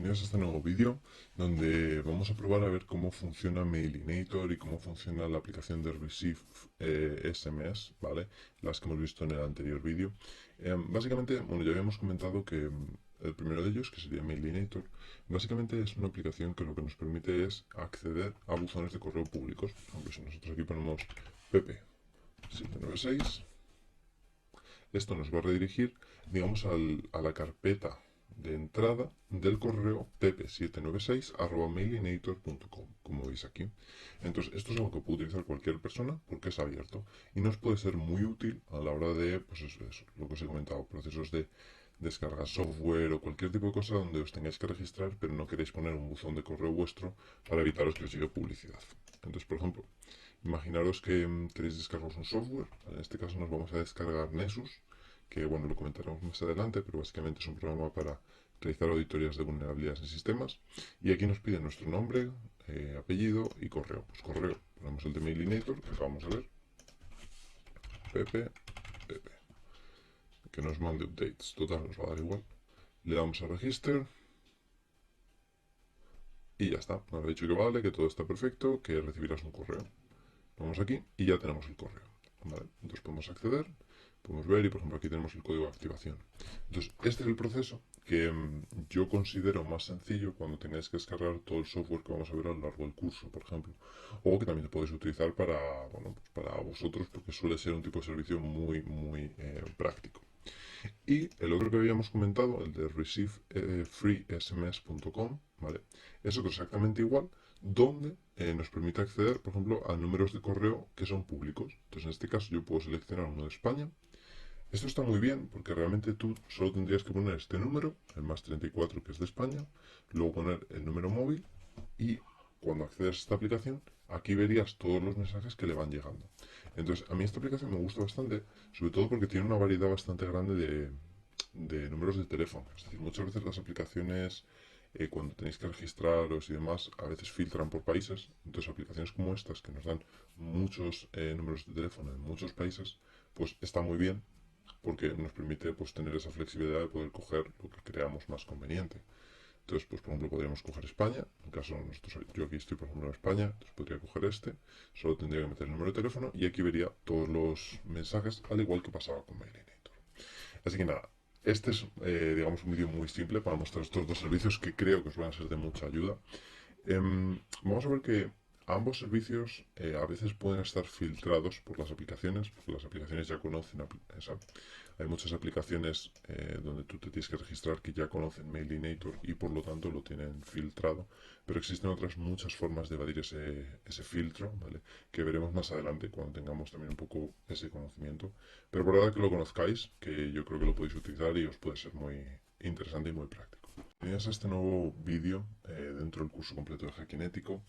bienvenidos a este nuevo vídeo donde vamos a probar a ver cómo funciona Mailinator y cómo funciona la aplicación de Receive SMS, ¿vale? Las que hemos visto en el anterior vídeo. Básicamente, bueno, ya habíamos comentado que el primero de ellos, que sería Mailinator, básicamente es una aplicación que lo que nos permite es acceder a buzones de correo públicos. Por ejemplo, si nosotros aquí ponemos pp796, esto nos va a redirigir, digamos, a la carpeta de entrada del correo pp796@mailinator.com, como veis aquí. Entonces, esto es algo que puede utilizar cualquier persona porque es abierto y nos puede ser muy útil a la hora de, pues eso, lo que os he comentado, procesos de descargar software o cualquier tipo de cosa donde os tengáis que registrar, pero no queréis poner un buzón de correo vuestro para evitaros que os llegue publicidad. Entonces, por ejemplo, imaginaros que queréis descargaros un software. En este caso nos vamos a descargar Nessus, que bueno, lo comentaremos más adelante, pero básicamente es un programa para realizar auditorías de vulnerabilidades en sistemas. Y aquí nos pide nuestro nombre, apellido y correo. Pues correo, ponemos el de Mailinator, que acabamos de ver, pp, que nos mande updates. Total, nos va a dar igual. Le damos a register y ya está. Nos ha dicho que vale, que todo está perfecto, que recibirás un correo. Vamos aquí y ya tenemos el correo. ¿Vale? Entonces podemos acceder, podemos ver y por ejemplo aquí tenemos el código de activación. Entonces este es el proceso que yo considero más sencillo cuando tengáis que descargar todo el software que vamos a ver a lo largo del curso, por ejemplo. O que también lo podéis utilizar para, bueno, pues para vosotros porque suele ser un tipo de servicio muy práctico. Y el otro que habíamos comentado, el de receivefreesms.com, ¿vale? Eso es exactamente igual, donde nos permite acceder, por ejemplo, a números de correo que son públicos. Entonces, en este caso, yo puedo seleccionar uno de España. Esto está muy bien porque realmente tú solo tendrías que poner este número, el más 34 que es de España, luego poner el número móvil y cuando accedes a esta aplicación, aquí verías todos los mensajes que le van llegando. Entonces, a mí esta aplicación me gusta bastante, sobre todo porque tiene una variedad bastante grande de números de teléfono. Es decir, muchas veces las aplicaciones, cuando tenéis que registraros y demás, a veces filtran por países. Entonces, aplicaciones como estas, que nos dan muchos números de teléfono en muchos países, pues está muy bien porque nos permite pues, tener esa flexibilidad de poder coger lo que creamos más conveniente. Entonces, pues por ejemplo, podríamos coger España. En caso nosotros, yo aquí estoy por ejemplo en España, entonces podría coger este. Solo tendría que meter el número de teléfono y aquí vería todos los mensajes, al igual que pasaba con Mailinator. Así que nada, este es, digamos, un vídeo muy simple para mostrar estos dos servicios que creo que os van a ser de mucha ayuda. Vamos a ver que ambos servicios a veces pueden estar filtrados por las aplicaciones, porque las aplicaciones ya conocen esa. Hay muchas aplicaciones donde tú te tienes que registrar que ya conocen Mailinator y por lo tanto lo tienen filtrado, pero existen otras muchas formas de evadir ese filtro, ¿vale? Que veremos más adelante cuando tengamos también un poco ese conocimiento. Pero por ahora que lo conozcáis, que yo creo que lo podéis utilizar y os puede ser muy interesante y muy práctico. Bienvenidos a este nuevo vídeo dentro del curso completo de hacking ético,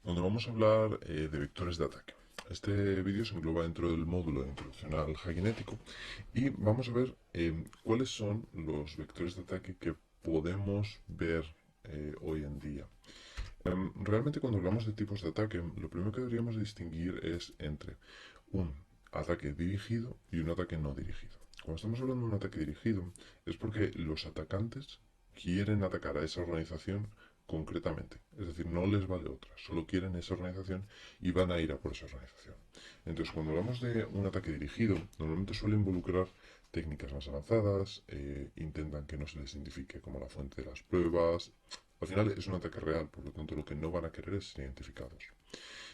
donde vamos a hablar de vectores de ataque. Este vídeo se engloba dentro del módulo de introducción al hacking ético y vamos a ver cuáles son los vectores de ataque que podemos ver hoy en día. Realmente cuando hablamos de tipos de ataque, lo primero que deberíamos distinguir es entre un ataque dirigido y un ataque no dirigido. Cuando estamos hablando de un ataque dirigido es porque los atacantes quieren atacar a esa organización concretamente. Es decir, no les vale otra, solo quieren esa organización y van a ir a por esa organización. Entonces, cuando hablamos de un ataque dirigido, normalmente suele involucrar técnicas más avanzadas, intentan que no se les identifique como la fuente de las pruebas. Al final es un ataque real, por lo tanto lo que no van a querer es ser identificados.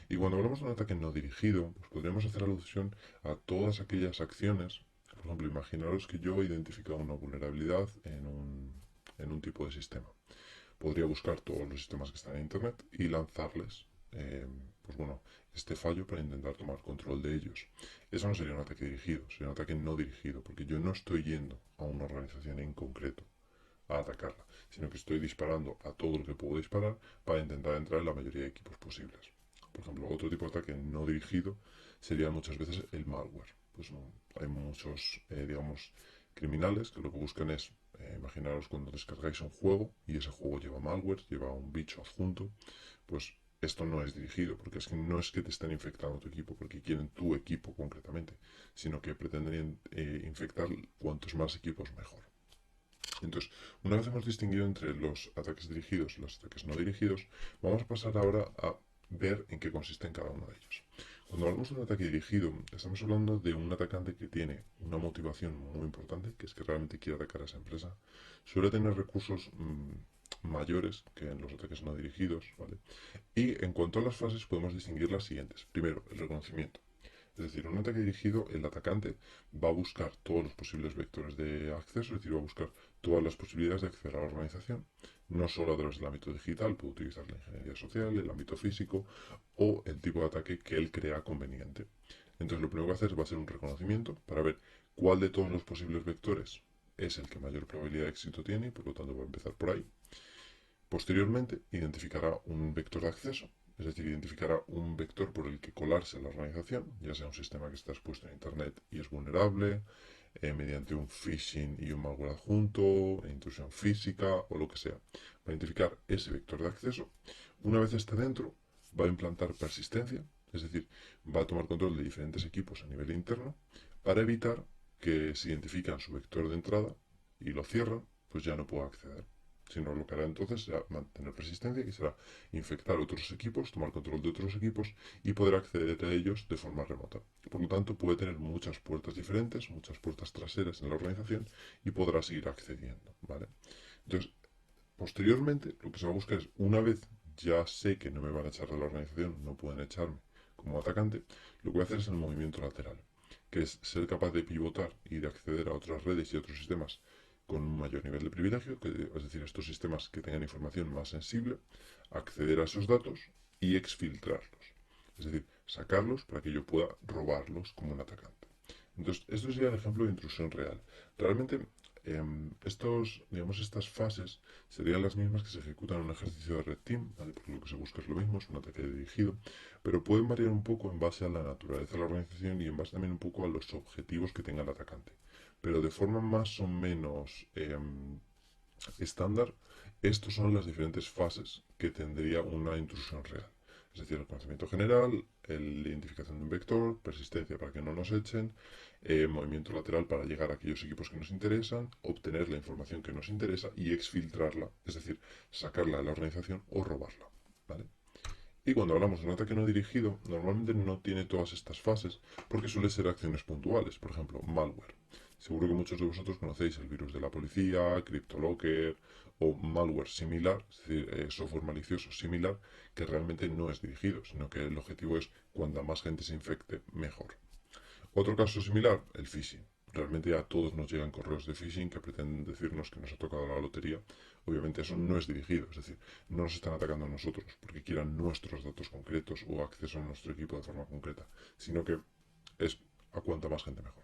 Y cuando hablamos de un ataque no dirigido, pues podríamos hacer alusión a todas aquellas acciones. Por ejemplo, imaginaros que yo he identificado una vulnerabilidad en un tipo de sistema. Podría buscar todos los sistemas que están en Internet y lanzarles, pues bueno, este fallo para intentar tomar control de ellos. Eso no sería un ataque dirigido, sería un ataque no dirigido, porque yo no estoy yendo a una organización en concreto a atacarla, sino que estoy disparando a todo lo que puedo disparar para intentar entrar en la mayoría de equipos posibles. Por ejemplo, otro tipo de ataque no dirigido sería muchas veces el malware. Pues hay muchos, digamos, criminales que lo que buscan es, imaginaros cuando descargáis un juego y ese juego lleva malware, lleva un bicho adjunto, pues esto no es dirigido, porque es que no es que te estén infectando tu equipo, porque quieren tu equipo concretamente, sino que pretenderían infectar cuantos más equipos mejor. Entonces, una vez hemos distinguido entre los ataques dirigidos y los ataques no dirigidos, vamos a pasar ahora a ver en qué consisten cada uno de ellos. Cuando hablamos de un ataque dirigido, estamos hablando de un atacante que tiene una motivación muy importante, que es que realmente quiere atacar a esa empresa. Suele tener recursos mayores que en los ataques no dirigidos, ¿vale? Y en cuanto a las fases, podemos distinguir las siguientes. Primero, el reconocimiento. Es decir, en un ataque dirigido, el atacante va a buscar todos los posibles vectores de acceso, es decir, va a buscar todas las posibilidades de acceder a la organización, no solo a través del ámbito digital, puede utilizar la ingeniería social, el ámbito físico o el tipo de ataque que él crea conveniente. Entonces, lo primero que va a hacer va a ser un reconocimiento para ver cuál de todos los posibles vectores es el que mayor probabilidad de éxito tiene y por lo tanto va a empezar por ahí. Posteriormente, identificará un vector de acceso, es decir, identificará un vector por el que colarse a la organización, ya sea un sistema que está expuesto en Internet y es vulnerable, mediante un phishing y un malware adjunto, intrusión física o lo que sea. Va a identificar ese vector de acceso. Una vez esté dentro, va a implantar persistencia, es decir, va a tomar control de diferentes equipos a nivel interno para evitar que si identifican su vector de entrada y lo cierran, pues ya no pueda acceder. Sino lo que hará entonces será mantener persistencia, que será infectar otros equipos, tomar control de otros equipos y poder acceder a ellos de forma remota. Por lo tanto, puede tener muchas puertas diferentes, muchas puertas traseras en la organización y podrá seguir accediendo, ¿vale? Entonces, posteriormente, lo que se va a buscar es, una vez ya sé que no me van a echar de la organización, no pueden echarme como atacante, lo que voy a hacer es el movimiento lateral, que es ser capaz de pivotar y de acceder a otras redes y otros sistemas con un mayor nivel de privilegio, es decir, estos sistemas que tengan información más sensible, acceder a esos datos y exfiltrarlos. Es decir, sacarlos para que yo pueda robarlos como un atacante. Entonces, esto sería el ejemplo de intrusión real. Realmente, estas fases serían las mismas que se ejecutan en un ejercicio de Red Team, ¿vale? Porque lo que se busca es lo mismo, es un ataque dirigido, pero pueden variar un poco en base a la naturaleza de la organización y en base también un poco a los objetivos que tenga el atacante. Pero de forma más o menos estándar, estas son las diferentes fases que tendría una intrusión real. Es decir, el conocimiento general, la identificación de un vector, persistencia para que no nos echen, movimiento lateral para llegar a aquellos equipos que nos interesan, obtener la información que nos interesa y exfiltrarla, es decir, sacarla de la organización o robarla. ¿Vale? Y cuando hablamos de un ataque no dirigido, normalmente no tiene todas estas fases porque suele ser acciones puntuales, por ejemplo, malware. Seguro que muchos de vosotros conocéis el virus de la policía, CryptoLocker o malware similar, es decir, software malicioso similar, que realmente no es dirigido, sino que el objetivo es cuanta más gente se infecte, mejor. Otro caso similar, el phishing. Realmente a todos nos llegan correos de phishing que pretenden decirnos que nos ha tocado la lotería. Obviamente eso no es dirigido, es decir, no nos están atacando a nosotros porque quieran nuestros datos concretos o acceso a nuestro equipo de forma concreta, sino que es a cuanta más gente mejor.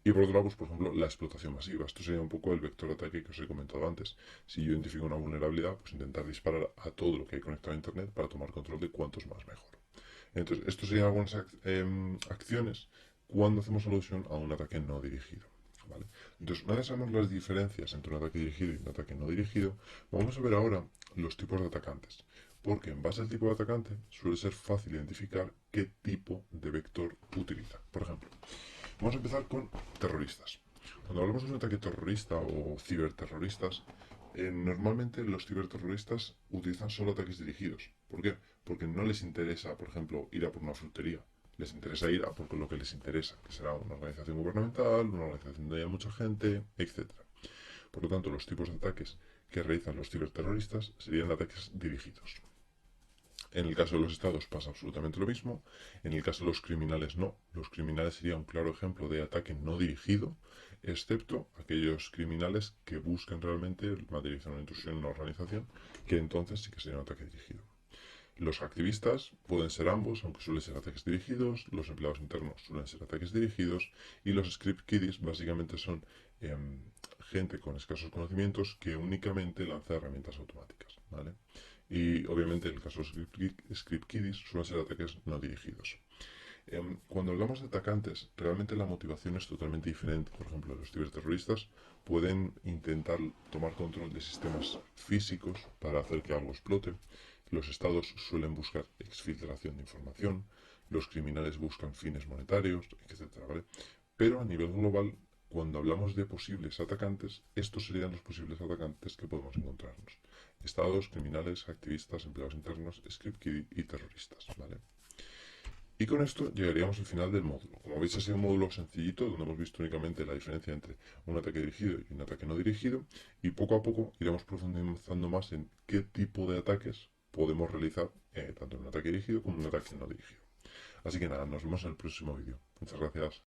Y por otro lado, pues, por ejemplo, la explotación masiva. Esto sería un poco el vector de ataque que os he comentado antes. Si yo identifico una vulnerabilidad, pues intentar disparar a todo lo que hay conectado a Internet para tomar control de cuantos más mejor. Entonces, esto serían algunas acciones cuando hacemos alusión a un ataque no dirigido. ¿Vale? Entonces, una vez sabemos las diferencias entre un ataque dirigido y un ataque no dirigido, vamos a ver ahora los tipos de atacantes. Porque en base al tipo de atacante suele ser fácil identificar qué tipo de vector utiliza. Por ejemplo, vamos a empezar con terroristas. Cuando hablamos de un ataque terrorista o ciberterroristas, normalmente los ciberterroristas utilizan solo ataques dirigidos. ¿Por qué? Porque no les interesa, por ejemplo, ir a por una frutería. Les interesa ir a por lo que les interesa, que será una organización gubernamental, una organización donde haya mucha gente, etc. Por lo tanto, los tipos de ataques que realizan los ciberterroristas serían ataques dirigidos. En el caso de los estados pasa absolutamente lo mismo. En el caso de los criminales no. Los criminales sería un claro ejemplo de ataque no dirigido, excepto aquellos criminales que buscan realmente materializar una intrusión en una organización, que entonces sí que sería un ataque dirigido. Los activistas pueden ser ambos, aunque suelen ser ataques dirigidos. Los empleados internos suelen ser ataques dirigidos. Y los script kiddies básicamente son gente con escasos conocimientos que únicamente lanza herramientas automáticas. ¿Vale? Y obviamente en el caso de los script kiddies suelen ser ataques no dirigidos. Cuando hablamos de atacantes, realmente la motivación es totalmente diferente. Por ejemplo, los ciberterroristas pueden intentar tomar control de sistemas físicos para hacer que algo explote. Los estados suelen buscar exfiltración de información. Los criminales buscan fines monetarios, etc. ¿Vale? Pero a nivel global, cuando hablamos de posibles atacantes, estos serían los posibles atacantes que podemos encontrarnos. Estados, criminales, activistas, empleados internos, script kiddie y terroristas, ¿vale? Y con esto llegaríamos al final del módulo. Como veis, ha sido un módulo sencillito, donde hemos visto únicamente la diferencia entre un ataque dirigido y un ataque no dirigido, y poco a poco iremos profundizando más en qué tipo de ataques podemos realizar, tanto en un ataque dirigido como en un ataque no dirigido. Así que nada, nos vemos en el próximo vídeo. Muchas gracias.